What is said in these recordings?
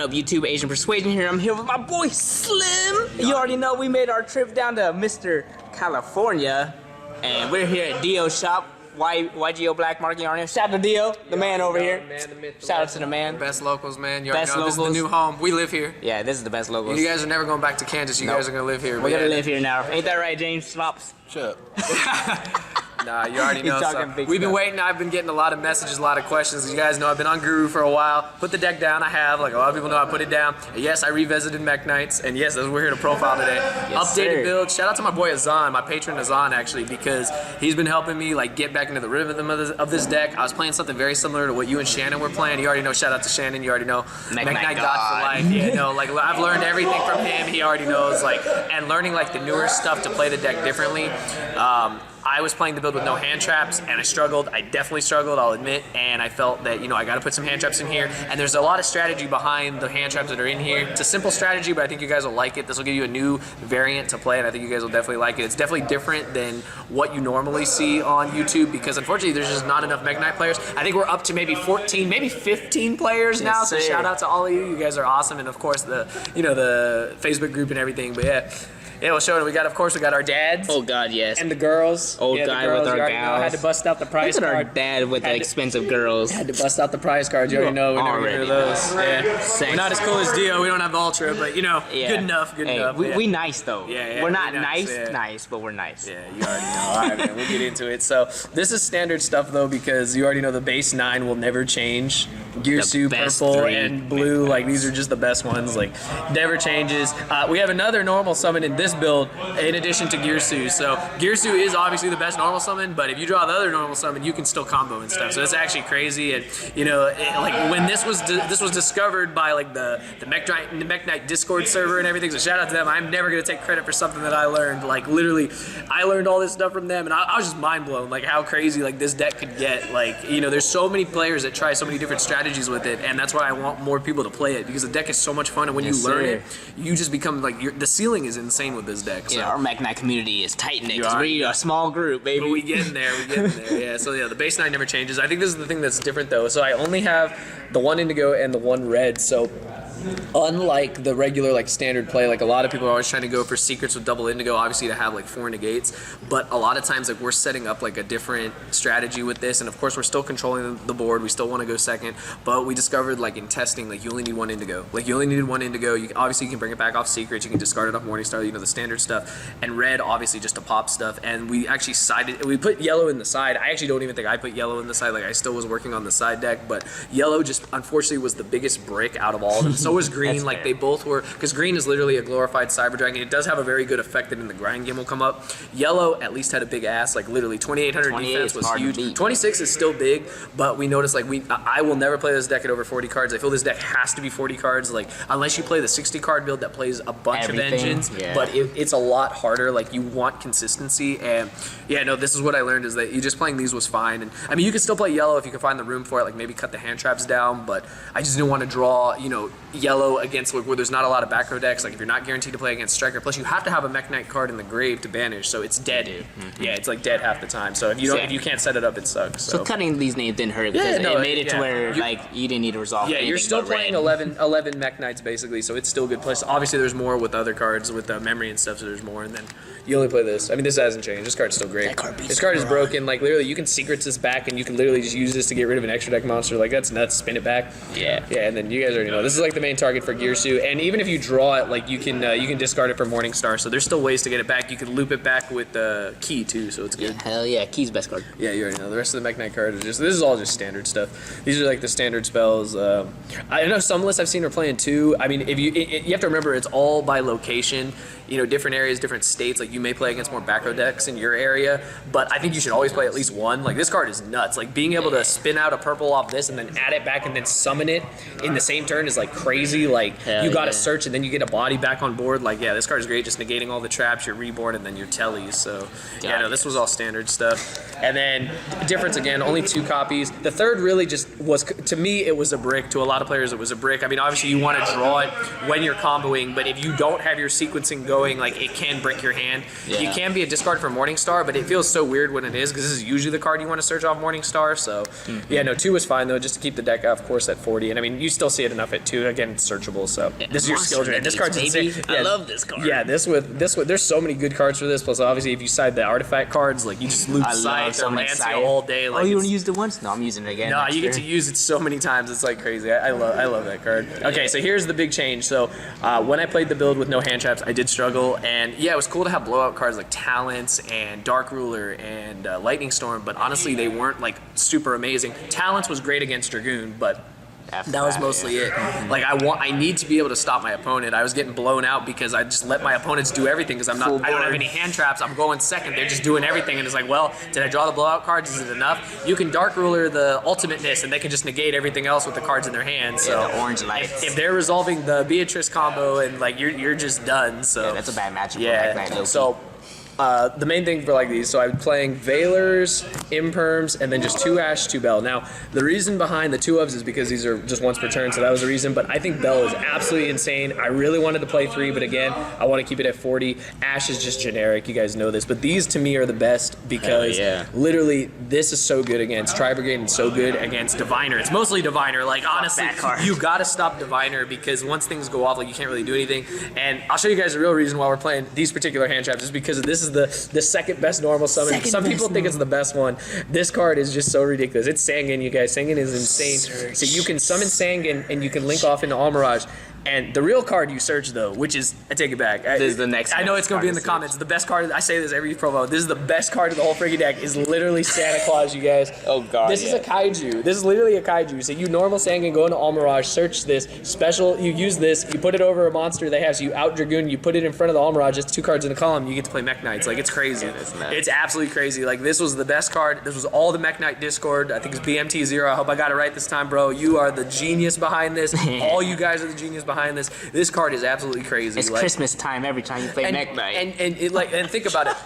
up, YouTube? Asian Persuasion here. I'm here with my boy Slim. You already know we made our trip down to Mr. California, and we're here at Dio's shop, YGO Black Market. Shout out to Dio, the man over here. Shout out to the man. Best locals, man. You already Best know locals. This is the new home. We live here. Yeah, this is the best locals. You guys are never going back to Kansas. You guys are going to live here. We're gonna live here now. Ain't that right, James Slops? Shut up. Nah, you already know. We've been waiting. I've been getting a lot of messages, a lot of questions. You guys know I've been on Guru for a while. Put the deck down. I have. Like a lot of people know I put it down. And yes, I revisited MEKK-KNIGHTS. And yes, we're here to profile today. Yes, Updated build. Shout out to my boy Azan, my patron Azan, actually, because he's been helping me like get back into the rhythm of this deck. I was playing something very similar to what you and Shannon were playing. You already know. Shout out to Shannon. You already know. MEKK-KNIGHT God for life. Yeah, no, like I've learned everything from him. He already knows. Like, and learning like the newer stuff to play the deck differently. I was playing the build with no hand traps, and I struggled. I definitely struggled, I'll admit, and I felt that, you know, I got to put some hand traps in here, and there's a lot of strategy behind the hand traps that are in here. It's a simple strategy, but I think you guys will like it. This will give you a new variant to play, and I think you guys will definitely like it. It's definitely different than what you normally see on YouTube, because unfortunately, there's just not enough MEKK-KNIGHT players. I think we're up to maybe 14, maybe 15 players now, so shout out to all of you. You guys are awesome, and of course, the Facebook group and everything, but yeah. Yeah, we'll show it. Of course, we got our dads. Oh God, yes. And the girls. Old guy with our gals. I had to bust out the prize Look at card. our dad with the expensive girls. Had to bust out the prize cards. You already know. We never get rid of those. Yeah. We're not as cool as Dio. We don't have the Ultra, but you know, good enough. Good enough. We nice though. Yeah, we're not nice, but we're nice. Yeah, you already know. All right, man. We'll get into it. So this is standard stuff though, because you already know the base 9 will never change. Gearsu, purple, and blue. Like these are just the best ones. Like never changes. We have another normal summon in this build, in addition to Gearsu. So Gearsu is obviously the best normal summon, but if you draw the other normal summon, you can still combo and stuff. So it's actually crazy. And you know, like when this was discovered by like the MEKK-KNIGHT Discord server and everything. So shout out to them. I'm never gonna take credit for something that I learned. Like literally, I learned all this stuff from them, and I was just mind blown. Like how crazy like this deck could get. Like you know, there's so many players that try so many different strategies with it, and that's why I want more people to play it, because the deck is so much fun, and when you learn it, you just become like the ceiling is insane with this deck. So. Yeah, our MEKK-KNIGHT community is tight knit. We're a small group, baby. But we getting there. Yeah. So yeah, the base 9 never changes. I think this is the thing that's different though. So I only have the 1 indigo and the 1 red. So unlike the regular like standard play, like a lot of people are always trying to go for secrets with double indigo, obviously to have like 4 negates, but a lot of times like we're setting up like a different strategy with this, and of course we're still controlling the board. We still want to go second, but we discovered like in testing, like you only need 1 indigo. Like you only need 1 indigo. Obviously you can bring it back off secrets, you can discard it off Morningstar, you know, the standard stuff, and red obviously just to pop stuff. And we actually we put yellow in the side. I actually don't even think I put yellow in the side. Like I still was working on the side deck, but yellow just unfortunately was the biggest brick out of all of them. So was green. Like they both were, because green is literally a glorified Cyber Dragon. It does have a very good effect that in the grind game will come up. Yellow at least had a big ass, like literally 2,800 defense was huge. 26 is still big, but we noticed like I will never play this deck at over 40 cards. I feel this deck has to be 40 cards, like unless you play the 60 card build that plays a bunch of engines, but it's a lot harder. Like you want consistency, and yeah, no, this is what I learned, is that you just playing these was fine. And I mean, you can still play yellow if you can find the room for it, like maybe cut the hand traps down, but I just didn't want to draw, you know, yellow against where there's not a lot of back row decks. Like if you're not guaranteed to play against Striker, plus you have to have a MEKK-KNIGHT card in the grave to banish, so it's dead. Yeah, it's like dead half the time. So if you can't set it up, it sucks. So cutting these names didn't hurt, because it made it to where like you didn't need to resolve. Yeah, you're still playing 11 MEKK-KNIGHTs basically, so it's still good. Plus obviously there's more with other cards with memory and stuff, so there's more, and then you only play this. I mean, this hasn't changed. This card's still great. This card is broken. Like literally, you can secrets this back, and you can literally just use this to get rid of an extra deck monster. Like that's nuts. Spin it back. Yeah, and then you guys already know this is like the main target for Gearsu. And even if you draw it, like you can discard it for Morningstar. So there's still ways to get it back. You can loop it back with Key too, so it's good. Yeah, hell yeah, Key's best card. Yeah, you already know. The rest of the MEKK-KNIGHT cards are just, this is all just standard stuff. These are like the standard spells. I know some lists I've seen are playing 2. I mean, if you have to remember, it's all by location. You know, different areas, different states. Like you may play against more back row decks in your area, but I think you should always play at least 1. Like this card is nuts. Like being able to spin out a purple off this and then add it back and then summon it in the same turn is like crazy. Like you got to search and then you get a body back on board. Like yeah, this card is great. Just negating all the traps, you're reborn, and then your tellies. So yeah, no, this was all standard stuff. And then difference again, only 2 copies. The third really just was, to me, it was a brick. To a lot of players, it was a brick. I mean, obviously you want to draw it when you're comboing, but if you don't have your sequencing going, like it can brick your hand. Yeah. You can be a discard for Morningstar, but it feels so weird when it is because this is usually the card you want to search off Morningstar. So yeah, no, 2 was fine though, just to keep the deck of course at 40. And I mean, you still see it enough at 2. Again, it's searchable. So this is your skill drain. This card's insane. Yeah, I love this card. Yeah, this with there's so many good cards for this. Plus, obviously, if you side the artifact cards, like you just loop Scythe or Lancia all day. Like, oh, you only used it once? No, I'm using it again. No, you get to use it so many times. It's like crazy. I love that card. Okay, so here's the big change. So when I played the build with no hand traps, I did struggle, and yeah, it was cool to have blowout cards like Talents and Dark Ruler and Lightning Storm, but honestly, they weren't like super amazing. Talents was great against Dragoon, but that was mostly it. Like I need to be able to stop my opponent. I was getting blown out because I just let my opponents do everything because I don't have any hand traps. I'm going second. They're just doing everything, and it's like, well, did I draw the blowout cards? Is it enough? You can Dark Ruler the ultimateness, and they can just negate everything else with the cards in their hands. So the orange lights. If they're resolving the Beatrice combo, and like you're just done. So yeah, that's a bad matchup. Yeah. So. The main thing for like these, so I'm playing Veilers, Imperms, and then just 2 Ash, 2 Bell. Now, the reason behind the 2 ofs is because these are just once per turn, so that was the reason, but I think Bell is absolutely insane. I really wanted to play 3, but again, I want to keep it at 40. Ash is just generic, you guys know this, but these to me are the best because literally this is so good against Tri-Brigade and so good against Diviner. It's mostly Diviner, like honestly, you gotta stop Diviner because once things go off, like you can't really do anything. And I'll show you guys the real reason why we're playing these particular hand traps is because this is the second best normal summon. Some people think it's the best one. This card is just so ridiculous. It's Sangan, you guys. Sangan is insane. So you can summon Sangan and you can link off into Almirage. And the real card you search though, which is, I take it back. This is the next. I know it's gonna be in the comments. The best card. I say this every promo. This is the best card of the whole freaking deck. Is literally Santa Claus, you guys. Oh god. This is a kaiju. This is literally a kaiju. So you normal Sangan, go into Almirage, search this special. You use this. You put it over a monster they have. So you out Dragoon. You put it in front of the Almirage. It's 2 cards in the column. You get to play MEKK-KNIGHTs. Like it's crazy. It's absolutely crazy. Like this was the best card. This was all the MEKK-KNIGHT Discord. I think it's BMT0. I hope I got it right this time, bro. You are the genius behind this. All you guys are the genius behind this. This card is absolutely crazy. It's like, Christmas time every time you play MEKK-KNIGHT. And think about it.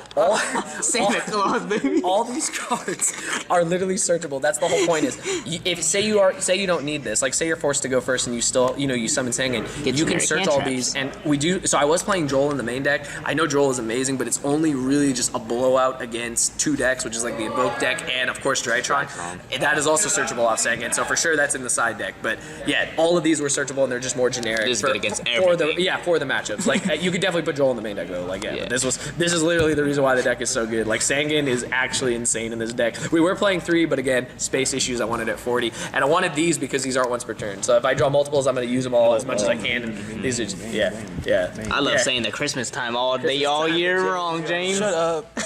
Santa Claus, baby. All these cards are literally searchable. That's the whole point. Is if say you don't need this, like say you're forced to go first and you still you summon Sangan, you can search all these. And we do. So I was playing Joel in the main deck. I know Joel is amazing, but it's only really just a blowout against 2 decks, which is like the Invoke deck and of course Drytron. That is also searchable off Sangan. So for sure that's in the side deck. But yeah, all of these were searchable and they're just more generic. This is good against for the matchups. Like you could definitely put Joel in the main deck though. Like this is literally the reason why the deck is so good. Like Sangan is actually insane in this deck. We were playing 3, but again, space issues. I wanted at 40, and I wanted these because these aren't once per turn. So if I draw multiples, I'm going to use them all as much as I can. And these are just, I love saying the Christmas time all day, all year long, James. Shut up.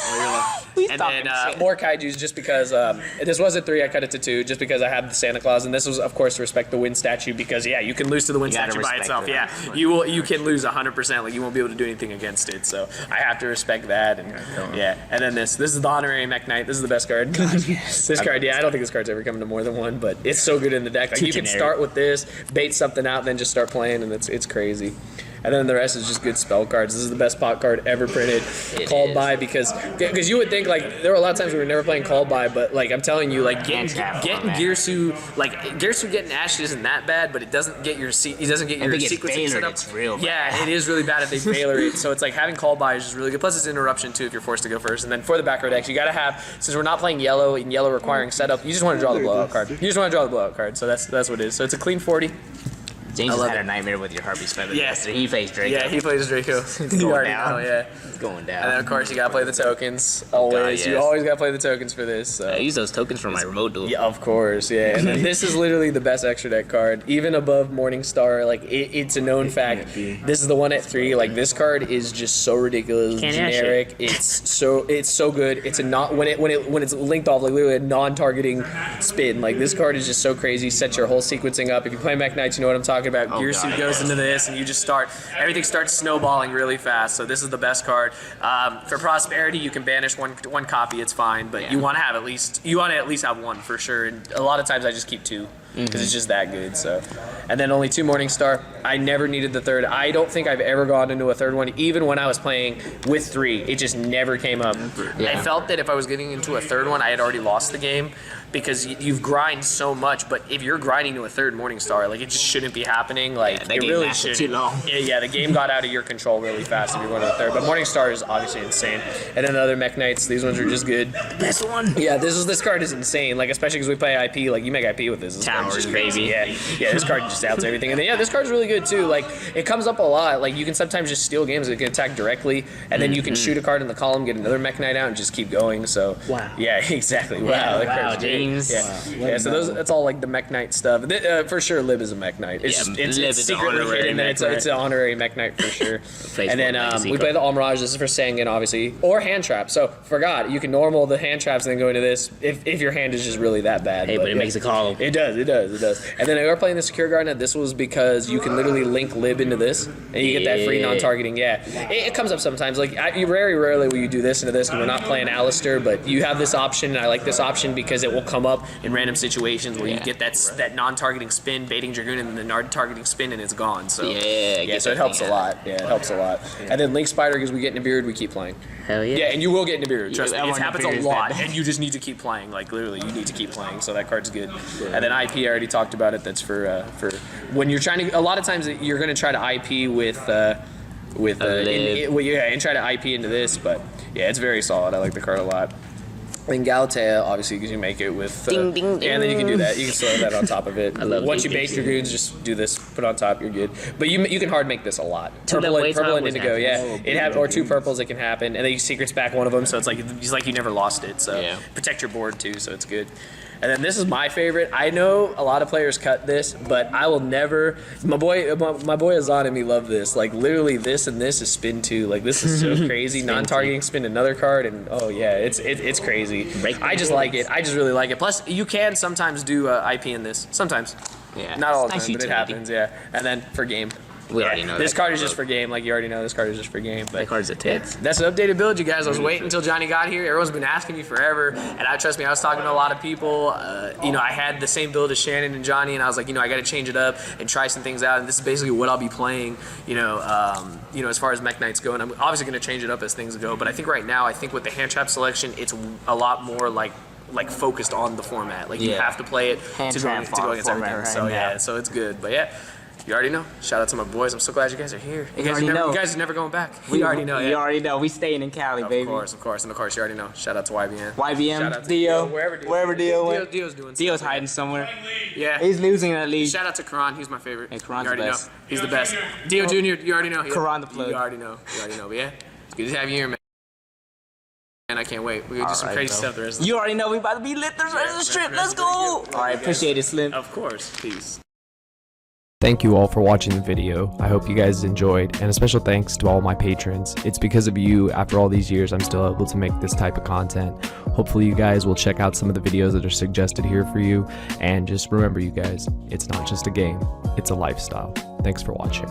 And then more kaijus just because this was at 3, I cut it to 2 just because I had the Santa Claus, and this was of course to respect the wind statue because you can lose to the wind statue by itself. You can lose 100%. Like you won't be able to do anything against it. So I have to respect that. And and then this is the honorary MEKK-KNIGHT. This is the best card. This card, I don't think this card's ever coming to more than 1, but it's so good in the deck. Like you can start with this, bait something out, and then just start playing, and it's crazy. And then the rest is just good spell cards. This is the best pot card ever printed. Called by because you would think like there were a lot of times we were never playing called by, but like I'm telling you, like getting Girsu, like Girsu getting Ash isn't that bad, but it doesn't get your sequencing set up. It's real bad. Yeah, it is really bad if they Veiler it. So it's like having called by is just really good. Plus it's interruption too if you're forced to go first. And then for the back row decks, you gotta have, since we're not playing yellow and yellow requiring setup, you just want to draw the blowout card. So that's what it is. So it's a clean 40. James just had a nightmare with your Harpy's Feather. Yesterday. He plays Draco. Yeah, he plays Draco. It's going down. It's going down. And then of course you gotta play the tokens. Always. You always gotta play the tokens for this. So. I use those tokens for my remote duel. Yeah, of course. Yeah. And then this is literally the best extra deck card, even above Morningstar. Like it's a known fact. This is the one at 3. Like this card is just so ridiculous, generic. It's so good. It's a not when it's linked off like literally a non-targeting spin. Like this card is just so crazy. Set your whole sequencing up. If you play MEKK-KNIGHT, you know what I'm talking about. Gearsuit goes into this, and you just everything starts snowballing really fast. So this is the best card. For Prosperity, you can banish one copy. It's fine, but you want to at least have 1 for sure. And a lot of times I just keep 2 because it's just that good. So, and then only 2 Morningstar. I never needed the 3rd. I don't think I've ever gone into a 3rd one, even when I was playing with 3. It just never came up. I felt that if I was getting into a 3rd one, I had already lost the game because you've grind so much. But if you're grinding to a 3rd Morningstar, like it just shouldn't be happening. Like that it game really lasted should. too long. Yeah, the game got out of your control really fast if you're going to the third. But Morning Star is obviously insane. And then other Mech Knights, these ones are just good. Best one. Yeah, this card is insane. Like especially because we play IP. Like you make IP with this. This card is Towers, just crazy. baby. Yeah, this card just outs everything. And then this card's really good too. Like it comes up a lot. Like you can sometimes just steal games that can attack directly, and then you can shoot a card in the column, get another Mech Knight out, and just keep going. So wow. Yeah, exactly. Wow, Yeah, that wow, card's great. James. Yeah, so that's all like the Mech Knight stuff. For sure, Lib is a Mech Knight. It's Yeah, just Lib it's is secretly an honorary hidden, and Mech it's an honorary Mech Knight for sure. And then Legacy we play card. the Almirage. This is for Sangan, obviously, or hand trap. So forgot you can normal the hand traps and then go into this if your hand is just really that bad. Hey, but it makes a call. It does. And then we are playing the Secure Garnet. This was because you can literally link Lib into this, and you get that free non-targeting. Yeah, it comes up sometimes. Like you very rarely will you do this into this, because we're not playing Alistair, but you have this option, and I like this option because it will come up in random situations where you get that non-targeting spin, baiting Dragoon, and then the non-targeting spin, and it's gone. So so it helps a lot. Yeah, it helps a lot. And then Link Spider, because we get Nibiru, we keep playing. Hell yeah. Yeah, and you will get Nibiru. Trust me, I it want happens Nibiru's a lot, bad. and you just need to keep playing. Like literally, you need to keep playing. So that card's good. And then IP, I already talked about it. That's for when you're trying to. A lot of times you're going to try to IP with and try to IP into this. But yeah, it's very solid. I like the card a lot. And Galatea, obviously, because you make it with Ding, ding, ding. Yeah, and then you can do that. You can throw that on top of it. I love Once you ding, base ding, Dragoons, just do this, put on top, you're good. But you can hard make this a lot. Two Purple double and was Indigo, happening. yeah. Or two purples, it can happen. And then you secrets back one of them, so it's like you never lost it. So protect your board too, so it's good. And then this is my favorite. I know a lot of players cut this, but I will never. My boy Azan and me love this. Like literally, this and this is spin 2. Like this is so crazy. Non-targeting, spin another card, and oh yeah, it's crazy. I just like it. I just really like it. Plus, you can sometimes do IP in this. Sometimes. Yeah. Not all the Nice time, but it utility. happens. Yeah. And then for game. We already know this that card is just for game, like you already know. This card is just for game. But That card's a tits. that's an updated build, you guys. I was waiting until Johnny got here. Everyone's been asking me forever, and trust me, I was talking to a lot of people. I had the same build as Shannon and Johnny, and I was like, I got to change it up and try some things out. And this is basically what I'll be playing. As far as Mech Knights go, and I'm obviously going to change it up as things go. But I think right now, with the hand trap selection, it's a lot more like focused on the format. Like you have to play it Hand to trap go against format everything. right now. So it's good. But yeah. You already know. Shout out to my boys. I'm so glad you guys are here. You guys are never going back. You already know. You already know. We staying in Cali, baby. Of course, you already know. Shout out to YBN. YBM, Shout out to Dio, wherever Dio went. Dio's doing Dio's something. hiding somewhere. Yeah. He's losing that league. Shout out to Karan. He's my favorite. Hey, Karan's you already the best. know. He's the best. Dio Jr. You already know. Karan the plug. You already know. But yeah, it's good to have you here, man. And I can't wait. We're gonna do some crazy stuff the rest of the You already know we about to be lit the rest of the strip. Let's go. All right, appreciate it, Slim. Of course. Peace. Thank you all for watching the video. I hope you guys enjoyed, and a special thanks to all my patrons. It's because of you, after all these years, I'm still able to make this type of content. Hopefully you guys will check out some of the videos that are suggested here for you, and just remember, you guys, it's not just a game, it's a lifestyle. Thanks for watching.